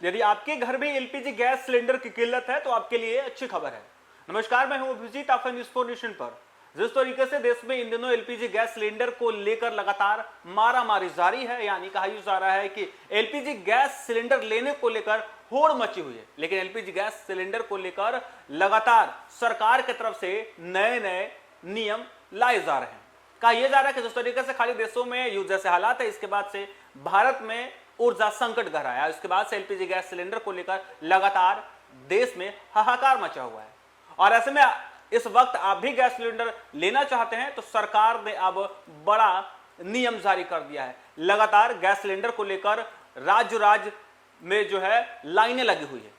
यदि आपके घर में एलपीजी गैस सिलेंडर की किल्लत है तो आपके लिए अच्छी खबर है। नमस्कार, मैं हूं अभिजीत, आप न्यूज़ 4 नेशन पर। जिस तरीके से देश में इन दिनों एलपीजी गैस सिलेंडर को लेकर लगातार मारामारी जारी है, यानी कहा जा रहा है कि एलपीजी गैस सिलेंडर लेने को लेकर होड़ मची हुई है, लेकिन एलपीजी गैस सिलेंडर को लेकर लगातार सरकार की तरफ से नए नए नियम लाए जा रहे हैं। कहा यह जा रहा है कि जिस तरीके से खाली देशों में युद्ध जैसे हालात है, इसके बाद से भारत में ऊर्जा संकट गहराया, इसके बाद से एलपीजी गैस सिलेंडर को लेकर लगातार देश में हाहाकार मचा हुआ है। और ऐसे में इस वक्त आप भी गैस सिलेंडर लेना चाहते हैं तो सरकार ने अब बड़ा नियम जारी कर दिया है। लगातार गैस सिलेंडर को लेकर राज्य में जो है लाइनें लगी हुई है,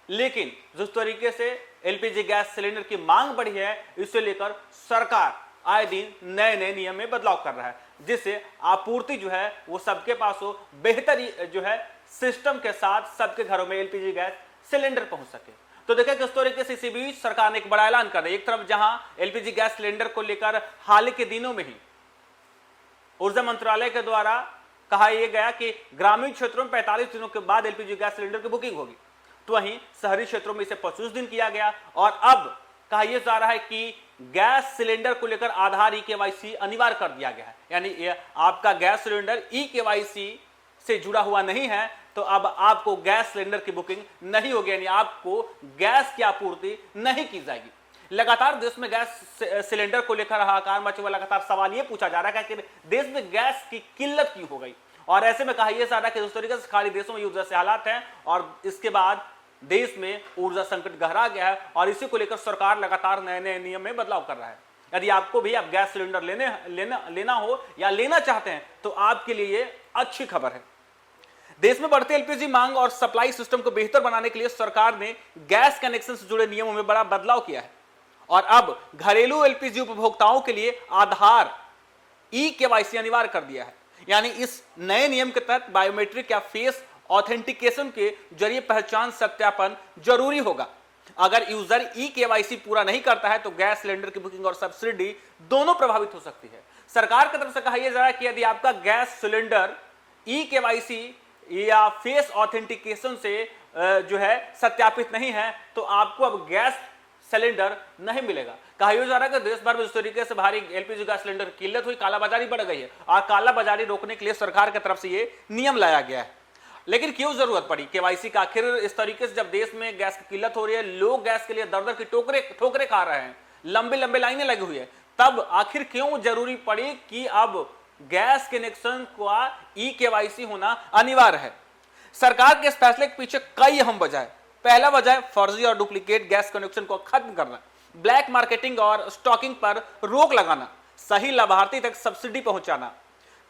लेकिन जिस तरीके से एलपीजी गैस सिलेंडर की मांग बढ़ी है, इसे लेकर सरकार आए दिन नए नए नियम में बदलाव कर रहा है, जिससे आपूर्ति जो है वो सबके पास हो, बेहतर जो है सिस्टम के साथ सबके घरों में एलपीजी गैस सिलेंडर पहुंच सके। तो देखिए किस तरीके से इसी बीच सरकार ने एक बड़ा ऐलान कर दिया। एक तरफ जहां एलपीजी गैस सिलेंडर को लेकर हाल के दिनों में ही ऊर्जा मंत्रालय के द्वारा कहा यह गया कि ग्रामीण क्षेत्रों में 45 दिनों के बाद एलपीजी गैस सिलेंडर की बुकिंग होगी, तो वहीं शहरी क्षेत्रों में इसे 25 दिन किया गया। और अब कहा यह जा रहा है कि गैस सिलेंडर को लेकर आधार ई-केवाईसी अनिवार्य कर दिया गया है, यानी आपका गैस सिलेंडर ई-केवाईसी से जुड़ा हुआ नहीं है तो अब आपको गैस सिलेंडर की बुकिंग नहीं होगी, यानी आपको गैस की आपूर्ति नहीं की जाएगी। लगातार देश में गैस सिलेंडर को लेकर हाहाकार मचे हुआ, लगातार सवाल यह पूछा जा रहा है कि देश में गैस की किल्लत क्यों हो गई। और ऐसे में कहा यह जा रहा है कि जिस तरीके से खाड़ी देशों में युद्ध जैसे हालात हैं और इसके बाद देश में ऊर्जा संकट गहरा गया है, और इसी को लेकर सरकार लगातार नए नए नियम में बदलाव कर रहा है। यदि आपको भी अब गैस सिलेंडर लेना हो या लेना चाहते हैं तो आपके लिए अच्छी खबर है। देश में बढ़ते एलपीजी मांग और सप्लाई सिस्टम को बेहतर बनाने के लिए सरकार ने गैस कनेक्शन से जुड़े नियमों में बड़ा बदलाव किया है, और अब घरेलू एलपीजी उपभोक्ताओं के लिए आधार ई-केवाईसी अनिवार्य कर दिया है। यानी इस नए नियम के तहत बायोमेट्रिक या फेस ऑथेंटिकेशन के जरिए पहचान सत्यापन जरूरी होगा। अगर यूजर ई-केवाईसी पूरा नहीं करता है तो गैस सिलेंडर की बुकिंग और सब्सिडी दोनों प्रभावित हो सकती है। सरकार की तरफ से कहा यह जा रहा है कि यदि आपका गैस सिलेंडर ई-केवाईसी या फेस ऑथेंटिकेशन से जो है सत्यापित नहीं है तो आपको अब गैस सिलेंडर नहीं मिलेगा। कहा यह जा रहा है कि देश भर में जिस तरीके से भारी एलपीजी गैस सिलेंडर की किल्लत हुई, कालाबाजारी बढ़ गई है, और कालाबाजारी रोकने के लिए सरकार की तरफ से यह नियम लाया गया है। लेकिन क्यों जरूरत पड़ी केवाईसी का? आखिर इस तरीके से जब देश में गैस की किल्लत हो रही है, लोग गैस के लिए दर दर की ठोकरे खा रहे हैं, लंबे लंबे लाइनें लगी हुई है, तब आखिर क्यों जरूरी पड़ी कि अब गैस कनेक्शन का ई-केवाईसी होना अनिवार्य है? सरकार के इस फैसले के पीछे कई अहम वजह है। पहला वजह है फर्जी और डुप्लीकेट गैस कनेक्शन को खत्म करना, ब्लैक मार्केटिंग और स्टॉकिंग पर रोक लगाना, सही लाभार्थी तक सब्सिडी पहुंचाना।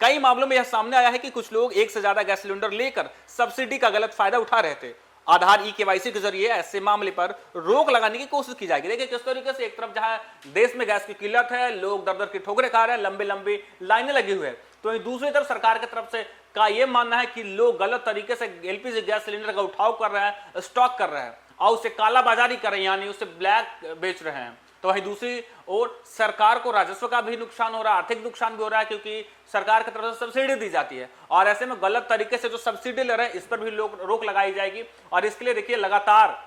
कई मामलों में यह सामने आया है कि कुछ लोग एक से ज्यादा गैस सिलेंडर लेकर सब्सिडी का गलत फायदा उठा रहे थे। आधार ई-केवाईसी के जरिए ऐसे मामले पर रोक लगाने की कोशिश की जाएगी। देखिए किस तरीके से एक तरफ जहां देश में गैस की किल्लत है, लोग दर दर की ठोकरें खा रहे हैं, लंबे लंबे लाइनें लगी हुई है, तो दूसरी तरफ सरकार की तरफ से का यह मानना है कि लोग गलत तरीके से एलपीजी गैस सिलेंडर का उठाव कर रहे हैं, स्टॉक कर रहे हैं और उसे कालाबाजारी कर रहे हैं, यानी उसे ब्लैक बेच रहे हैं। तो वहीं दूसरी ओर सरकार को राजस्व का भी नुकसान हो रहा है, आर्थिक नुकसान भी हो रहा है, क्योंकि सरकार की तरफ से सब्सिडी दी जाती है और ऐसे में गलत तरीके से जो सब्सिडी ले रहे हैं इस पर भी रोक लगाई जाएगी। और इसके लिए देखिए लगातार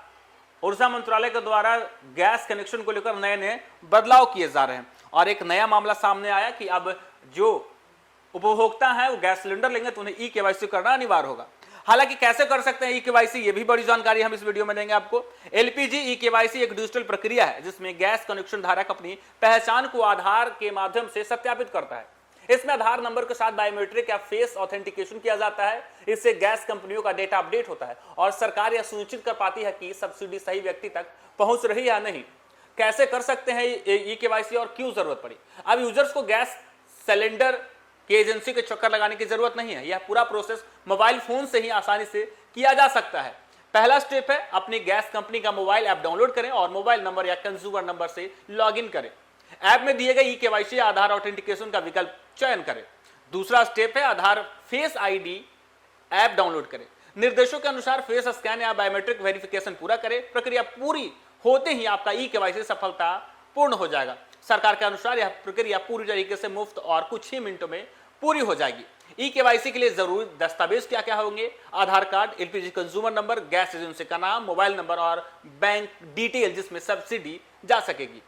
ऊर्जा मंत्रालय के द्वारा गैस कनेक्शन को लेकर नए नए बदलाव किए जा रहे हैं। और एक नया मामला सामने आया कि अब जो उपभोक्ता है वो गैस सिलेंडर लेंगे तो उन्हें ई-केवाईसी करना अनिवार्य होगा। हालांकि कैसे कर सकते हैं ई-केवाईसी, ये भी बड़ी जानकारी हम इस वीडियो में देंगे आपको। एलपीजी ई-केवाईसी एक डिजिटल प्रक्रिया है जिसमें गैस कनेक्शन धारक अपनी पहचान को आधार के माध्यम से सत्यापित करता है। इसमें आधार नंबर के साथ बायोमेट्रिक या फेस ऑथेंटिकेशन किया जाता है। इससे गैस कंपनियों का डेटा अपडेट होता है और सरकार यह सुनिश्चित कर पाती है कि सब्सिडी सही व्यक्ति तक पहुंच रही या नहीं। कैसे कर सकते हैं ई-केवाईसी और क्यों जरूरत पड़ी? अब यूजर्स को गैस सिलेंडर की एजेंसी के चक्कर लगाने की जरूरत नहीं है। यह पूरा प्रोसेस मोबाइल फोन से ही आसानी से किया जा सकता है। पहला स्टेप है अपनी गैस कंपनी का मोबाइल ऐप डाउनलोड करें और मोबाइल नंबर या कंज्यूमर नंबर से लॉगिन करें। ऐप में दिए गए ई-केवाईसी आधार ऑथेंटिकेशन का विकल्प चयन करें। दूसरा स्टेप है आधार फेस आईडी ऐप डाउनलोड करें। निर्देशों के अनुसार फेस स्कैन या बायोमेट्रिक वेरिफिकेशन पूरा करें। प्रक्रिया पूरी होते ही आपका ई-केवाईसी सफलता पूर्ण हो जाएगा। सरकार के अनुसार यह प्रक्रिया पूरी तरीके से मुफ्त और कुछ ही मिनटों में पूरी हो जाएगी। ई केवाईसी के लिए जरूरी दस्तावेज क्या क्या होंगे? Aadhaar card, LPG consumer number, gas agency का नाम, मोबाइल नंबर और बैंक डिटेल जिसमें सब्सिडी जा सकेगी।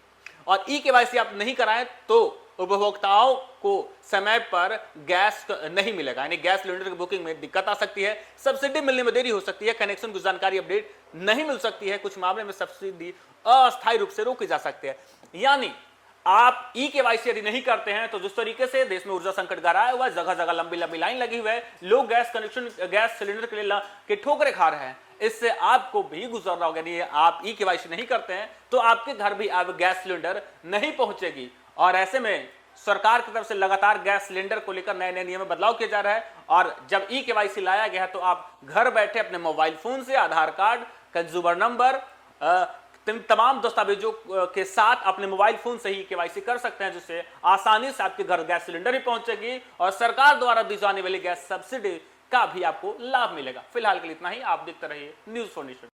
और ई केवाईसी आप नहीं कराएं तो उपभोक्ताओं को समय पर गैस नहीं मिलेगा, यानी गैस सिलेंडर की बुकिंग में दिक्कत आ सकती है, सब्सिडी मिलने में देरी हो सकती है, कनेक्शन की जानकारी अपडेट नहीं मिल सकती है, कुछ मामले में सब्सिडी अस्थायी रूप से रोकी जा सकती है। यानी आप ई केवाईसी यदि नहीं करते हैं तो जिस तरीके से देश में ऊर्जा संकट गहराया हुआ है, जगह जगह लंबी लंबी लाइन लगी हुई है, लोग गैस कनेक्शन गैस सिलेंडर के लिए के ठोकरे खा रहे हैं, इससे आपको भी गुजरना होगा। यदि आप ई केवाईसी नहीं करते हैं तो आपके घर भी अब गैस सिलेंडर नहीं पहुंचेगी। और ऐसे में सरकार की तरफ से लगातार गैस सिलेंडर को लेकर नए नए नियम में बदलाव किया जा रहा है। और जब ई केवाईसी लाया गया है तो आप घर बैठे अपने मोबाइल फोन से आधार कार्ड, कंज्यूमर नंबर, तमाम दस्तावेजों के साथ अपने मोबाइल फोन से ही केवाईसी कर सकते हैं, जिससे आसानी से आपके घर गैस सिलेंडर ही पहुंचेगी और सरकार द्वारा दी जाने वाली गैस सब्सिडी का भी आपको लाभ मिलेगा। फिलहाल के लिए इतना ही। आप देखते रहिए न्यूज़4नेशन।